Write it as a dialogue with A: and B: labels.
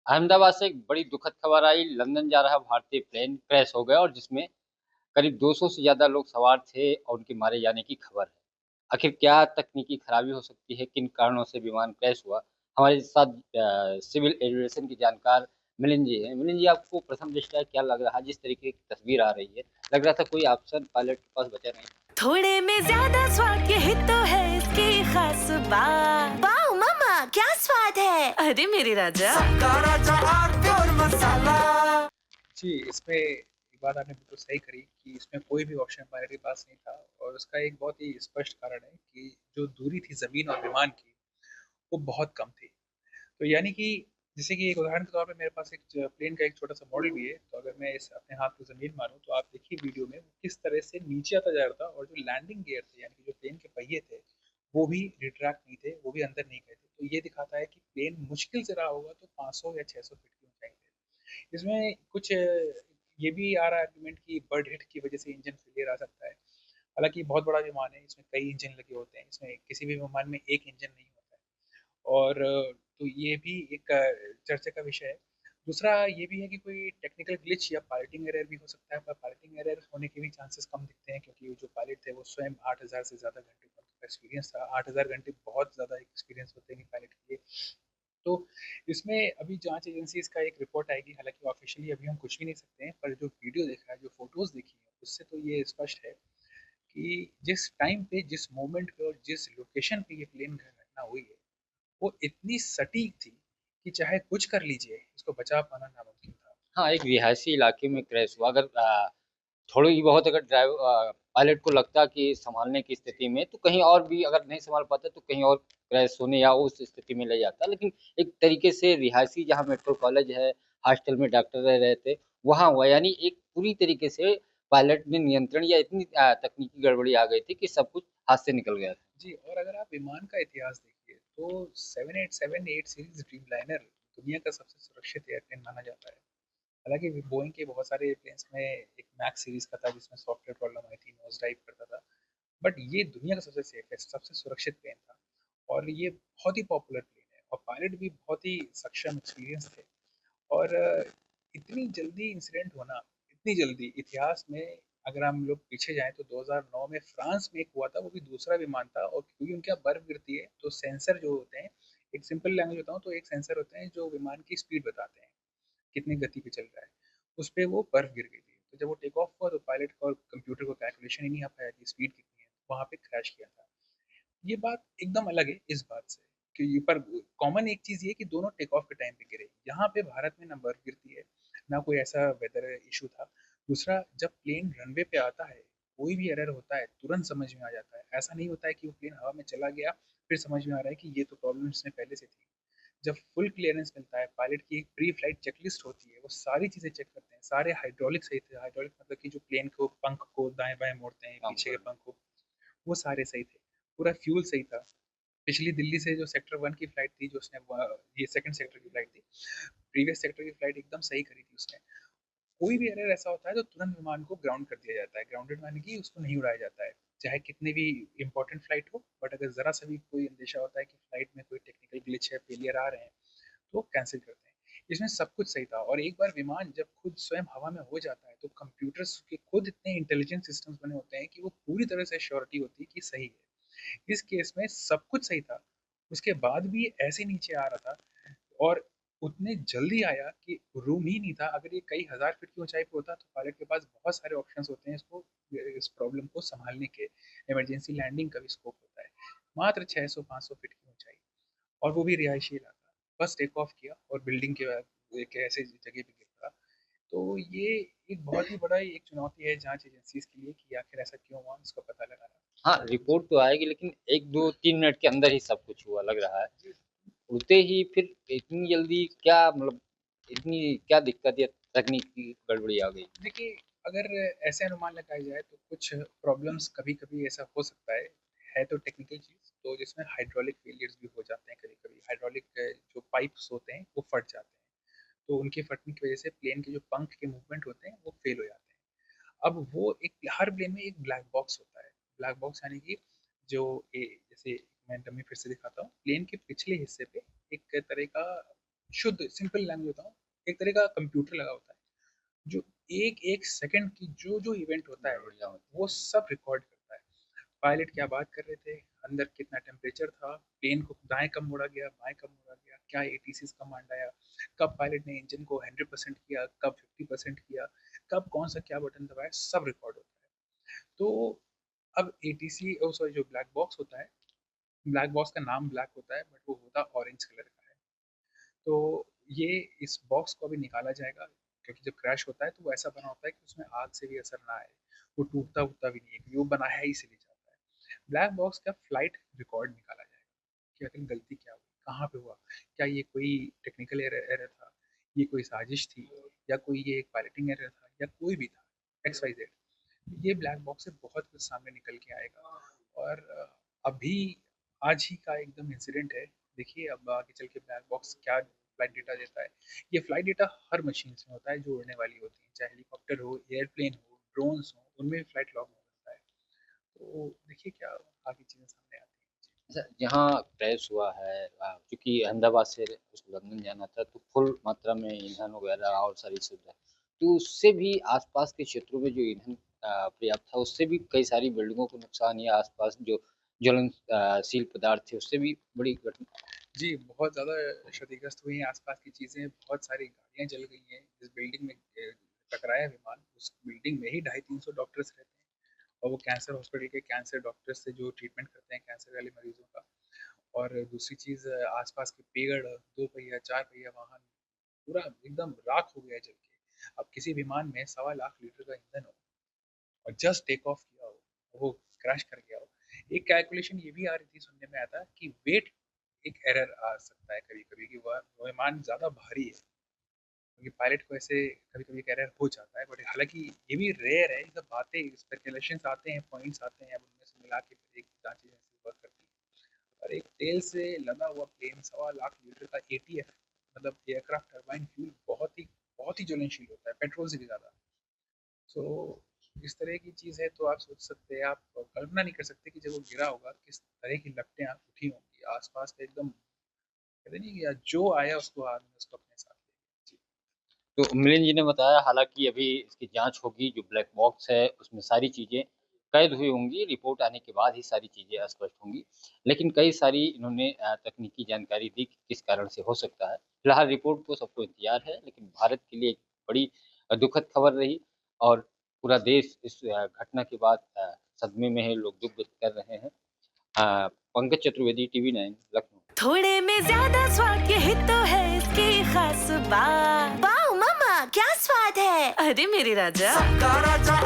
A: अहमदाबाद से एक बड़ी दुखद खबर आई। लंदन जा रहा भारतीय प्लेन क्रैश हो गया और जिसमें करीब 200 से ज्यादा लोग सवार थे और उनके मारे जाने की खबर है। आखिर क्या तकनीकी खराबी हो सकती है, किन कारणों से विमान क्रैश हुआ? हमारे साथ सिविल एविएशन के जानकार मिलिंद जी हैं। मिलिंद जी, आपको प्रथम दृष्टया क्या लग रहा है? जिस तरीके की तस्वीर आ रही है, लग रहा था कोई ऑप्शन पायलट के पास बचा नहीं।
B: थोड़े में ज्यादा स्वाद यही तो है इसकी खास बात।
C: वाओ मम्मा, क्या स्वाद है।
B: अरे मेरे राजा,
D: सबका राजा आरती और मसाला। जी, इसमें एक बात आपने बिल्कुल सही करी कि इसमें कोई भी ऑप्शन पायलट के पास नहीं था और उसका एक बहुत ही स्पष्ट कारण है कि जो दूरी थी ज़मीन और विमान की, वो बहुत कम थी। तो यानी कि जैसे कि एक उदाहरण के तौर पे मेरे पास एक प्लेन का एक छोटा-सा मॉडल भी है, तो अगर मैं इस अपने हाथ पे ज़मीन मारूँ, तो आप देखिए वीडियो में वो किस तरह से नीचे आता जा रहा था और जो लैंडिंग गियर थे, यानी कि जो प्लेन के पहिए थे, वो भी रिट्रैक्ट नहीं थे, वो भी अंदर नहीं गए थे। तो ये दिखाता है कि प्लेन मुश्किल से रहा होगा तो 500 या 600 फीट की ऊँचाई पे। इसमें कुछ ये भी आ रहा है आर्गुमेंट कि बर्ड हिट की वजह से इंजन फेलियर आ सकता है। हालाँकि बहुत बड़ा विमान है, इसमें कई इंजन लगे होते हैं, इसमें किसी भी विमान में एक इंजन नहीं होता है। और तो ये भी एक चर्चा का विषय है। दूसरा ये भी है कि कोई टेक्निकल ग्लिच या पायलटिंग एरर भी हो सकता है, पर पायलटिंग एरर होने के भी चांसेस कम दिखते हैं क्योंकि वो जो पायलट थे वो स्वयं 8000 से ज़्यादा घंटे का उनका एक्सपीरियंस था। 8000 घंटे बहुत ज़्यादा एक्सपीरियंस होते हैं पायलट के लिए। तो इसमें अभी जांच एजेंसीज का एक रिपोर्ट आएगी, हालांकि ऑफिशियली अभी हम कुछ भी नहीं सकते हैं, पर जो वीडियो देखा है, जो फोटोज देखी है, उससे तो ये स्पष्ट है कि जिस टाइम पे, जिस मोमेंट पे और जिस लोकेशन पे ये प्लेन घटना हुई है, वो इतनी सटीक थी कि चाहे कुछ कर लीजिए, इसको बचा पाना नामुमकिन था।
A: हाँ, एक रिहायशी इलाके में क्रैश हुआ। अगर थोड़ी ही बहुत अगर पायलट को लगता कि संभालने की स्थिति में, तो कहीं और भी अगर नहीं संभाल पाता तो कहीं और क्रैश होने या उस स्थिति में ले जाता। लेकिन एक तरीके से रिहायशी जहाँ मेट्रो कॉलेज है, हॉस्टल में डॉक्टर रह रहे थे, वहाँ हुआ। यानी एक पूरी तरीके से पायलट ने नियंत्रण या इतनी तकनीकी गड़बड़ी आ गई थी कि सब कुछ हाथ से निकल गया था।
D: जी, और अगर आप विमान का इतिहास देखिए तो 787-8 सीरीज ड्रीमलाइनर दुनिया का सबसे सुरक्षित एयरप्लेन माना जाता है। हालांकि बोइंग के बहुत सारे एयरप्लेन्स में एक मैक्स सीरीज का था जिसमें सॉफ्टवेयर प्रॉब्लम आई थी, नोज डाइव करता था, बट ये दुनिया का सबसे सेफेस्ट, सबसे सुरक्षित प्लेन था और ये बहुत ही पॉपुलर प्लेन है और पायलट भी बहुत ही सक्षम, एक्सपीरियंस थे। और इतनी जल्दी इंसिडेंट होना, इतनी जल्दी इतिहास में, अगर हम लोग पीछे जाएं तो 2009 में फ्रांस में एक हुआ था, वो भी दूसरा विमान था और क्योंकि उनके यहाँ बर्फ गिरती है तो सेंसर जो होते हैं, एक सिंपल लैंग्वेज बताऊं तो एक सेंसर होते हैं जो विमान की स्पीड बताते हैं, कितनी गति पे चल रहा है। उस पे वो बर्फ गिर गई थी, तो जब वो टेक ऑफ हुआ तो पायलट और कंप्यूटर को कैलकुलेशन ही नहीं आ पाया कि स्पीड कितनी है, वहां पे क्रैश किया था। ये बात एकदम अलग है इस बात से कि ये, पर कॉमन एक चीज ये कि दोनों टेक ऑफ के टाइम पे गिरे। यहाँ पे भारत में ना बर्फ गिरती है, ना कोई ऐसा वेदर इशू था। दूसरा, जब प्लेन रनवे पे आता है, कोई भी एरर होता है तुरंत समझ में आ जाता है। ऐसा नहीं होता है कि वो प्लेन हवा में चला गया फिर समझ में आ रहा है कि ये तो प्रॉब्लम इसमें पहले से थी। जब फुल क्लियरेंस मिलता है, पायलट की एक प्री फ्लाइट चेकलिस्ट होती है, वो सारी चीजें चेक करते हैं, सारे हाइड्रोलिक सही थे, हाइड्रोलिक मतलब कि जो प्लेन को पंख को दाएं बाएं मोड़ते हैं,
A: काम
D: पीछे के
A: कर
D: पंख को, वो सारे सही थे। पूरा फ्यूल सही था। पिछली दिल्ली से जो सेक्टर 1 की फ्लाइट थी, जो उसने ये सेकंड सेक्टर की फ्लाइट थी, प्रीवियस सेक्टर की फ्लाइट एकदम सही करी थी उसने। कोई भी एरर ऐसा होता है तो तुरंत विमान को ग्राउंड कर दिया जाता है, ग्राउंडेड माने कि उसको नहीं उड़ाया जाता है, चाहे कितनी भी इंपॉर्टेंट फ्लाइट हो। बट अगर जरा सा भी कोई अंदेशा होता है कि फ्लाइट में कोई टेक्निकल ग्लिच है, फेलियर आ रहे हैं, तो कैंसिल करते हैं। इसमें सब कुछ सही था और एक बार विमान जब खुद स्वयं हवा में हो जाता है तो कंप्यूटर्स के खुद इतने इंटेलिजेंट सिस्टम्स बने होते हैं कि वो पूरी तरह से श्योरिटी होती है कि सही है। इस केस में सब कुछ सही था, उसके बाद भी ऐसे नीचे आ रहा था और उतने जल्दी आया कि रूम ही नहीं था। अगर ये कई हजार फीट की ऊंचाई पे होता तो पायलट के पास बहुत सारे ऑप्शंस होते हैं इसको, इस प्रॉब्लम को संभालने के। इमरजेंसी लैंडिंग का भी स्कोप होता है। मात्र 600-500 फीट की ऊंचाई और वो भी रिहायशी इलाका, बस टेक ऑफ किया और बिल्डिंग के एक ऐसे जगह पे गिर पड़ा। तो ये एक बहुत ही बड़ा एक चुनौती है जांच एजेंसीज के लिए कि आखिर ऐसा क्यों हुआ, इसका पता लगाना।
A: हाँ, रिपोर्ट तो आएगी, लेकिन 1, 2, 3 मिनट के अंदर ही सब कुछ हुआ लग रहा है।
D: जी,
A: उड़ते ही फिर इतनी जल्दी क्या, मतलब इतनी क्या दिक्कत या तकनीकी गड़बड़ी आ गई?
D: देखिए, अगर ऐसे अनुमान लगाया जाए तो कुछ प्रॉब्लम्स कभी कभी ऐसा हो सकता है तो टेक्निकल चीज़ तो जिसमें हाइड्रोलिक फेलियर्स भी हो जाते हैं। कभी कभी हाइड्रोलिक जो पाइप्स होते हैं वो फट जाते हैं, तो उनके फटने की वजह से प्लेन के जो पंख के मूवमेंट होते हैं वो फेल हो जाते हैं। अब वो एक, हर प्लेन में एक ब्लैक बॉक्स होता है। ब्लैक बॉक्स यानी कि जो जैसे मैं डमी फिर से दिखाता हूँ, प्लेन के पिछले हिस्से पे एक तरह का शुद्ध सिंपल लैंग्वेज बताऊं, एक तरह का कंप्यूटर लगा होता है जो एक एक सेकंड की जो जो इवेंट होता है
A: बढ़िया होता
D: वो सब रिकॉर्ड करता है। पायलट क्या बात कर रहे थे, अंदर कितना टेम्परेचर था, प्लेन को दाएं कब मोड़ा गया, बाएं कब मोड़ा गया, क्या एटीसी कमांड आया, कब पायलट ने इंजन को 100% किया, कब 50% किया, कब कौन सा क्या बटन दबाया, सब रिकॉर्ड होता है। तो अब एटीसी सॉरी जो ब्लैक बॉक्स होता है, ब्लैक बॉक्स का नाम ब्लैक होता है बट वो होता ऑरेंज कलर का है। तो ये इस बॉक्स को अभी निकाला जाएगा, क्योंकि जब क्रैश होता है तो वो ऐसा बना होता है कि उसमें आग से भी असर ना आए, वो टूटता उटता भी नहीं है, क्योंकि वो बना है इसीलिए जाता है। ब्लैक बॉक्स का फ्लाइट रिकॉर्ड निकाला जाएगा कि आखिर गलती क्या हुई, कहाँ पे हुआ, क्या ये कोई टेक्निकल एरर था, ये कोई साजिश थी, या कोई ये एक पायलटिंग एरर था, या कोई भी था, एक्स वाई जेड। ये ब्लैक बॉक्स से बहुत कुछ सामने निकल के आएगा। और अभी आज ही का एकदम इंसिडेंट है, देखिए अब आगे चल के ब्लैक बॉक्स क्या फ्लाइट डेटा देता है। ये फ्लाइट डेटा हर मशीन में होता है जो उड़ने वाली होती है, चाहे हेलीकॉप्टर हो, एयरप्लेन हो, ड्रोन्स हो, उनमें भी फ्लाइट लॉग होता है। तो देखिए क्या आगे चीज़ें सामने आती हैं।
A: अच्छा, जहाँ क्रैश हुआ है क्योंकि अहमदाबाद से उसको लंदन जाना था तो फुल मात्रा में ईंधन वगैरह और सारी सुविधा, तो उससे भी आसपास के क्षेत्रों में जो ईंधन पर्याप्त था उससे भी कई सारी बिल्डिंगों को नुकसान या आसपास जो ज्वलनशील पदार्थ थे उससे भी बड़ी घटना।
D: जी, बहुत ज़्यादा क्षतिग्रस्त हुई हैं आसपास की चीज़ें, बहुत सारी गाड़ियाँ जल गई हैं। जिस बिल्डिंग में टकराया विमान, उस बिल्डिंग में ही 250-300 डॉक्टर्स रहते हैं, और वो कैंसर हॉस्पिटल के कैंसर डॉक्टर्स से जो ट्रीटमेंट करते हैं कैंसर वाले मरीजों का। और दूसरी चीज़, आसपास के पेड़, 2 पहिया 4 पहिया वाहन पूरा एकदम राख हो गया जल के। अब किसी विमान में 1.25 लाख लीटर का ईंधन हो और जस्ट टेक ऑफ किया हो, वो क्रैश कर गया हो। एक कैलकुलेशन ये भी आ रही थी, सुनने में आया था कि वेट एक एरर आ सकता है कभी-कभी, कि वह विमान ज़्यादा भारी है, क्योंकि पायलट को ऐसे कभी-कभी एक एरर हो जाता है। बट हालाँकि ये भी रेयर है, ये सब बातें स्पेकुलेशंस आते हैं, पॉइंट्स आते हैं, अब उनमें से मिला के फिर एक जाँचें ऐसे वर्क करती हैं। और एक तेल से लदा हुआ प्लेन 1.25 लाख लीटर का एटीएफ, मतलब एयरक्राफ्ट टरबाइन फ्यूल, बहुत ही ज्वलनशील होता है, पेट्रोल से भी ज़्यादा। सो इस तरह की चीज़ है, तो आप सोच सकते हैं, आप कल्पना नहीं कर सकते कि जब वो गिरा होगा किस तरह की लपटें आप उठी होंगी आसपास का, एकदम कहते नहीं कि यार जो आया उसको आदमी उसको अपने साथ ले गया। जी।
A: तो मिलिंद जी ने बताया हालाँकि अभी इसकी जाँच होगी, जो ब्लैक बॉक्स है उसमें सारी चीज़ें कैद हुई होंगी, रिपोर्ट आने के बाद ही सारी चीज़ें स्पष्ट होंगी। लेकिन कई सारी इन्होंने तकनीकी जानकारी दी कि किस कारण से हो सकता है। फिलहाल रिपोर्ट को सबको इंतज़ार है, लेकिन भारत के लिए एक बड़ी दुखद खबर रही और पूरा देश इस घटना के बाद सदमे में है, लोग दुःख व्यक्त कर रहे हैं। पंकज चतुर्वेदी, टीवी 9, लखनऊ।
B: थोड़े में ज्यादा स्वाद यही तो है इसकी खास बात।
C: वाओ मम्मा, क्या स्वाद है?
B: अरे मेरे राजा,
E: सबका राजा